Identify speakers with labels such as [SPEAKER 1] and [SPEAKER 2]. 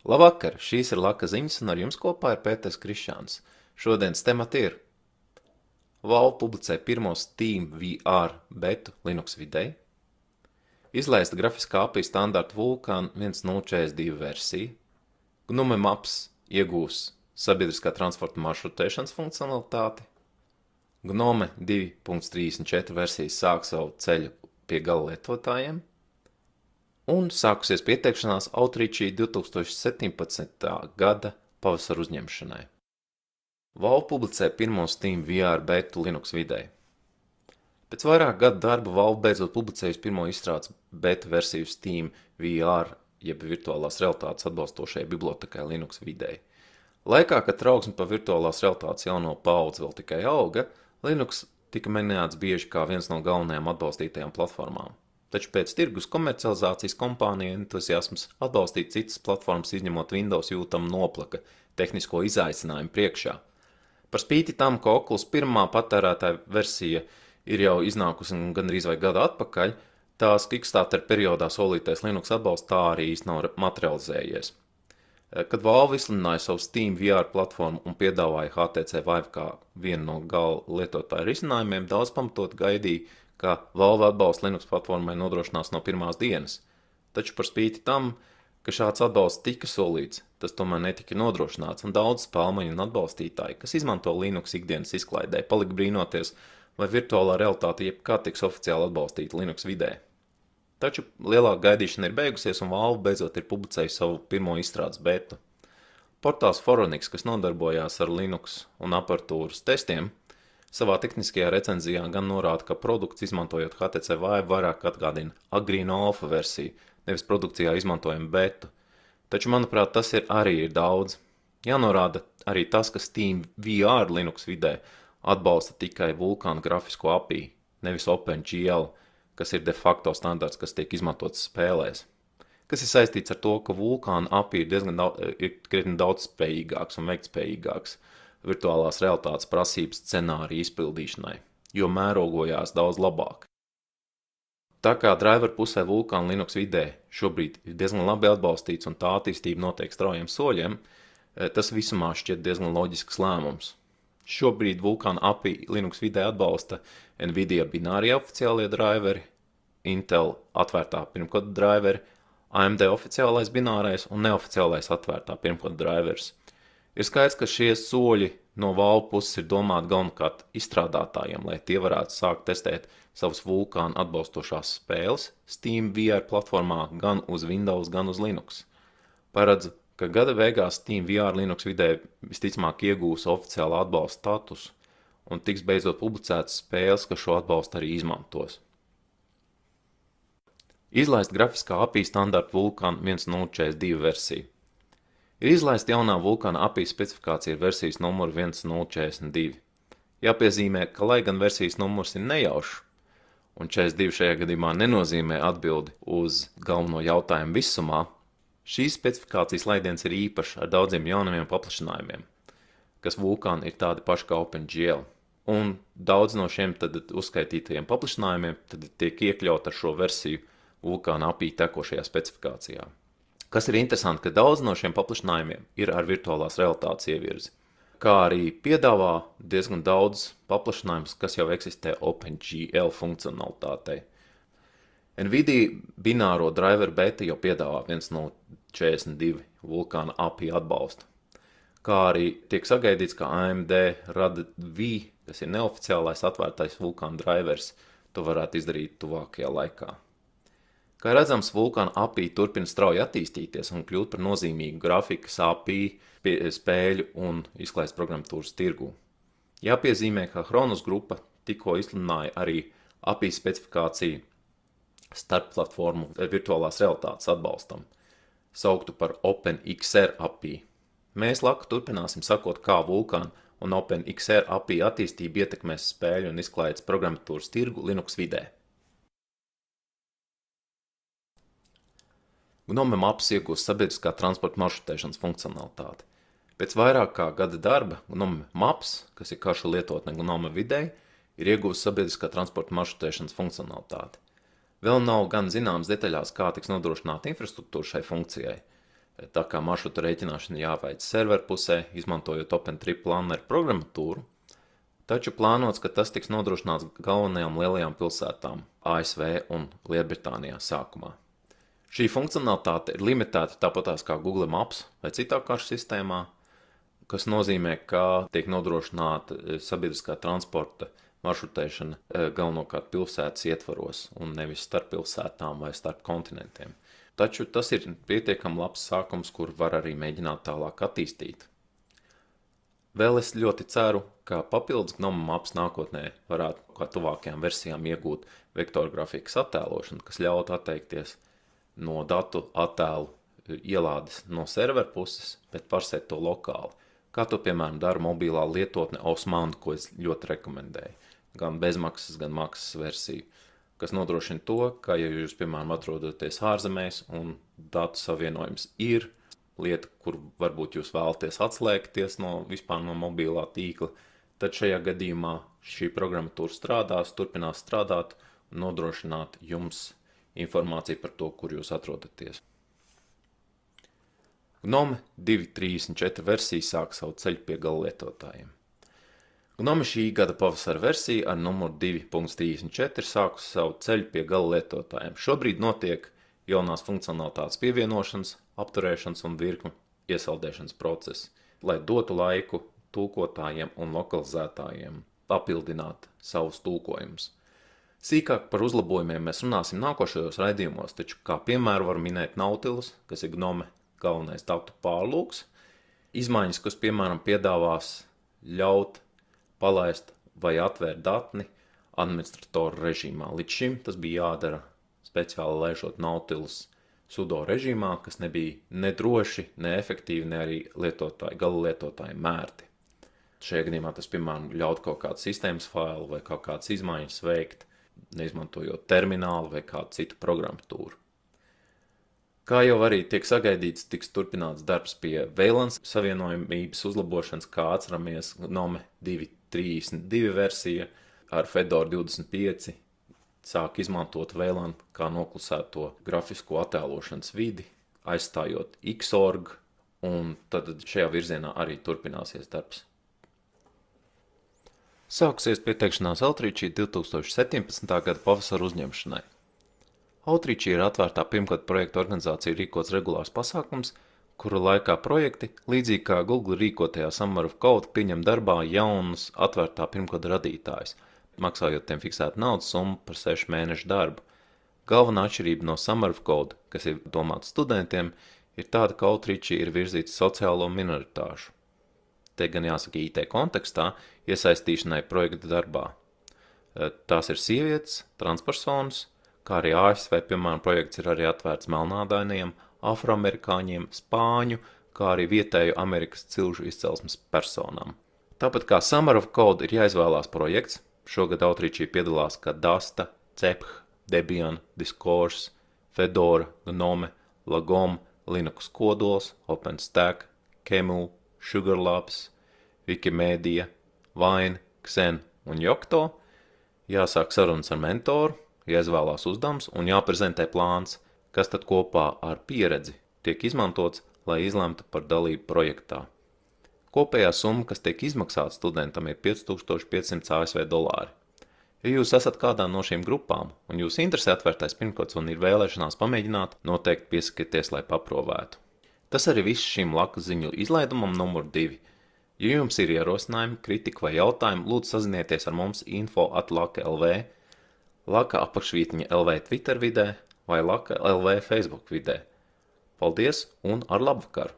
[SPEAKER 1] Labvakar, šīs ir Laka ziņas un ar jums kopā ir Pēters Krišāns. Šodienas temati ir Valve publicē pirmo Steam VR betu Linux videi, izlaista grafiskā API standarta Vulkan 1042 versija, GNOME Maps iegūs sabiedriskā transporta maršrutēšanas funkcionalitāti, GNOME 2.34 versijas sāk savu ceļu pie gala lietotājiem, un sākusies pieteikšanās Outreachī 2017. gada pavasara uzņemšanai. Valve publicē pirmo Steam VR betu Linux videi. Pēc vairāk gadu darba Valve beidzot publicējusi pirmo izstrādes beta versiju Steam VR, jeb virtuālās realitātes atbalstošajai bibliotekai Linux videi. Laikā, kad trauksme par virtuālās realitātes jauno paudzi vēl tikai auga, Linux tika minēts bieži kā viens no galvenajām atbalstītajām platformām. Taču pēc tirgus komercializācijas kompāniju entuziasms atbalstīt citas platformas izņemot Windows jūtam noplaka tehnisko izaicinājumu priekšā. Par spīti tam, ka Oculus pirmā patērētāja versija ir jau iznākusi gandrīz vai gadu atpakaļ, tās Kickstarter periodā solītais Linux atbalsts tā arī īsti nav materializējies. Kad Valve izsludināja savu Steam VR platformu un piedāvāja HTC Vive kā vienu no gala lietotāju risinājumiem, daudz pamatot gaidīja, ka Valve atbalsts Linux platformai nodrošinās no pirmās dienas. Taču par spīti tam, ka šāds atbalsts tika solīts, tas tomēr netika nodrošināts, un daudz spēlmeņu un atbalstītāji, kas izmanto Linux ikdienas izklaidē, palika brīnoties, vai virtuālā realitāte jebkad tiks oficiāli atbalstīta Linux vidē. Taču lielāka gaidīšana ir beigusies, un Valve beidzot ir publicējusi savu pirmo izstrādes betu. Portāls Foronix, kas nodarbojās ar Linux un apertūras testiem, savā tehniskajā recenzijā gan norāda, ka produkts izmantojot HTC Vive vairāk atgādina agrīno alfa versiju, nevis produkcijā izmantojam betu. Taču, manuprāt, tas arī ir daudz. Jānorāda arī tas, ka Steam VR Linux vidē atbalsta tikai Vulkan grafisko API, nevis OpenGL, kas ir de facto standarts, kas tiek izmantots spēlēs. Kas ir saistīts ar to, ka Vulkan API ir krietni daudz spējīgāks un veiktspējīgāks virtuālās realitātes prasības scenāriju izpildīšanai, jo mērogojās daudz labāk. Tā kā driver pusē Vulkan Linux vidē šobrīd ir diezgan labi atbalstīts un tā attīstība notiek straujiem soļiem, tas visumā šķiet diezgan loģisks lēmums. Šobrīd Vulkan API Linux vidē atbalsta Nvidia binārie oficiālie driveri, Intel atvērtā pirmkoda driveri, AMD oficiālais binārais un neoficiālais atvērtā pirmkoda drivers. Ir skaidrs, ka šie soļi no Valve puses ir domāti galvenokārt izstrādātājiem, lai tie varētu sākt testēt savas Vulkan atbalstošās spēles Steam VR platformā gan uz Windows, gan uz Linux. Paredzu, ka gada beigās Steam VR Linux vidē visticamāk iegūs oficiālu atbalsta statusu un tiks beidzot publicētas spēles, kas šo atbalstu arī izmantos. Izlaist grafiskā API standarta Vulkan 1042 versiju. Ir izlaista jaunā Vulkan API specifikācija ar versijas numuru 1042. Jāpiezīmē, ka lai gan versijas numurs ir nejaušs, un 42 šajā gadījumā nenozīmē atbildi uz galveno jautājumu visumā, šīs specifikācijas laidiens ir īpašs ar daudziem jauniem paplašinājumiem, kas Vulkan ir tādi paši kā OpenGL. Un daudz no šiem tad uzskaitītajiem paplašinājumiem tad tiek iekļaut ar šo versiju Vulkan API tekošajā specifikācijā. Kas ir interesanti, ka daudz no šiem paplašinājumiem ir ar virtuālās realitātes ievirzi, kā arī piedāvā diezgan daudz paplašinājumus, kas jau eksistē OpenGL funkcionalitātei. Nvidia bināro driveru beta jau piedāvā 1042 Vulkan API atbalstu, kā arī tiek sagaidīts, ka AMD rada V, kas ir neoficiālais atvērtais Vulkan drivers, to varētu izdarīt tuvākajā laikā. Kā redzams, Vulkan API turpina strauji attīstīties un kļūt par nozīmīgu grafikas API spēļu un izklaides programmatūras tirgū. Jāpiezīmē, ka Chronos grupa tikko izsludināja arī API specifikāciju starpplatformu virtuālās realitātes atbalstam, sauktu par OpenXR API. Mēs Laka turpināsim sakot, kā Vulkan un OpenXR API attīstība ietekmēs spēļu un izklaides programmatūras tirgu Linux vidē. GNOME Maps iegūs sabiedriskā transporta maršrutēšanas funkcionalitāti. Pēc vairāk kā gada darba GNOME Maps, kas ir karša lietotne GNOME videi, ir iegūs sabiedriskā transporta maršrutēšanas funkcionalitāti. Vēl nav gan zināms detaļās, kā tiks nodrošināta infrastruktūra šai funkcijai, Tā kā maršruta rēķināšana jāveic serverpusē, izmantojot OpenTrip planneru programmatūru, taču plānots, ka tas tiks nodrošināts galvenajām lielajām pilsētām ASV un Lielbritānijā sākumā. Šī funkcionalitāte ir limitēta tāpatās kā Google Maps vai citā karšu sistēmā, kas nozīmē, ka tiek nodrošināta sabiedriskā transporta maršrutēšana galvenokārt pilsētas ietvaros un nevis starp pilsētām vai starp kontinentiem. Taču tas ir pietiekami labs sākums, kur var arī mēģināt tālāk attīstīt. Vēl es ļoti ceru, ka papildus GNOME Maps nākotnē varētu kā tuvākajām versijām iegūt vektoru grafikas attēlošanu, kas ļautu atteikties no datu attēlu ielādes no serveru puses, bet parsēt to lokāli. Kā to, piemēram, dara mobilā lietotne Osman, ko es ļoti rekomendēju. Gan bezmaksas, gan maksas versiju. Kas nodrošina to, ka, ja jūs, piemēram, atrodaties ārzemēs un datu savienojums ir lieta, kur varbūt jūs vēlaties atslēgties vispār no mobilā tīkla, tad šajā gadījumā šī programmatūra turpinās strādāt un nodrošināt jums informāciju par to, kur jūs atrodaties. GNOME 2.34 versija sāk savu ceļu pie gala lietotājiem. GNOME šī gada pavasara versija ar numuru 2.34 sākusi savu ceļu pie gala lietotājiem. Šobrīd notiek jaunās funkcionalitātes pievienošanas, apturēšanas un virkņu iesaldēšanas procesi, lai dotu laiku tulkotājiem un lokalizētājiem papildināt savus tulkojumus. Sīkāk par uzlabojumiem mēs runāsim nākošajos raidījumos, taču kā piemēru var minēt Nautilus, kas ir GNOME galvenais datu pārlūks, izmaiņas, kas, piemēram, piedāvās ļaut palaist vai atvērt datni administratoru režīmā. Līdz šim tas bija jādara speciāli laižot Nautilus sudo režīmā, kas nebija nedroši, neefektīvi, ne arī gala lietotāji mērti. Šajā gadījumā tas, piemēram, ļaut kaut kādu sistēmas failu vai kaut kādas izmaiņas veikt, neizmantojot terminālu vai kādu citu programmatūru. Kā jau arī tiek sagaidīts, tiks turpināts darbs pie VLAN savienojamības uzlabošanas, kā atceramies GNOME 2.32 versija ar Fedora 25 sāk izmantot VLAN kā noklusēto grafisko attēlošanas vidi, aizstājot Xorg, un tad šajā virzienā arī turpināsies darbs. Sāksies pieteikšanās Outreachī 2017. gada pavasara uzņemšanai. Outreachī ir atvērtā pirmgada projekta organizācija rīkots regulārs pasākums, kura laikā projekti, līdzīgi kā Google rīkotajā Summer of Code, pieņem darbā jaunus atvērtā pirmgada radītājus, maksājot tiem fiksētu naudas summu par 6 mēnešu darbu. Galvenā atšķirība no Summer of Code, kas ir domāts studentiem, ir tāda, ka Outreachī ir virzīts sociālo minoritāšu. Te gan jāsaka IT kontekstā, iesaistīšanai projekta darbā. Tās ir sievietes, transpersonas, kā arī ASV, piemēram, projekts ir arī atvērts melnādainiem, afroamerikāņiem, spāņu, kā arī vietēju Amerikas cilžu izcelsmes personām. Tāpat kā Summer of Code ir jāizvēlās projekts, šogad Outreachī piedalās kā Dasta, Ceph, Debian, Discourse, Fedora, GNOME, Lagom, Linux kodols, OpenStack, Qemu, Sugarlabs, Wikimedia, Wine, Xen un Yocto, jāsāk sarunas ar mentoru, jāizvēlās uzdevums un jāprezentē plāns, kas tad kopā ar pieredzi tiek izmantots, lai izlemtu par dalību projektā. Kopējā summa, kas tiek izmaksāta studentam, ir $5500 ASV. Ja jūs esat kādā no šīm grupām un jūs interesē atvērtais pirmkods un ir vēlēšanās pamēģināt, noteikti piesakieties, lai paprovētu. Tas arī viss šim lakas ziņu izlaidumam numur 2. Ja jums ir ierosinājumi, kritika vai jautājumi, lūdzu sazinieties ar mums info@laka.lv, Laka apakšvietņa LV Twitter vidē vai Laka LV Facebook vidē. Paldies un ar labvakaru!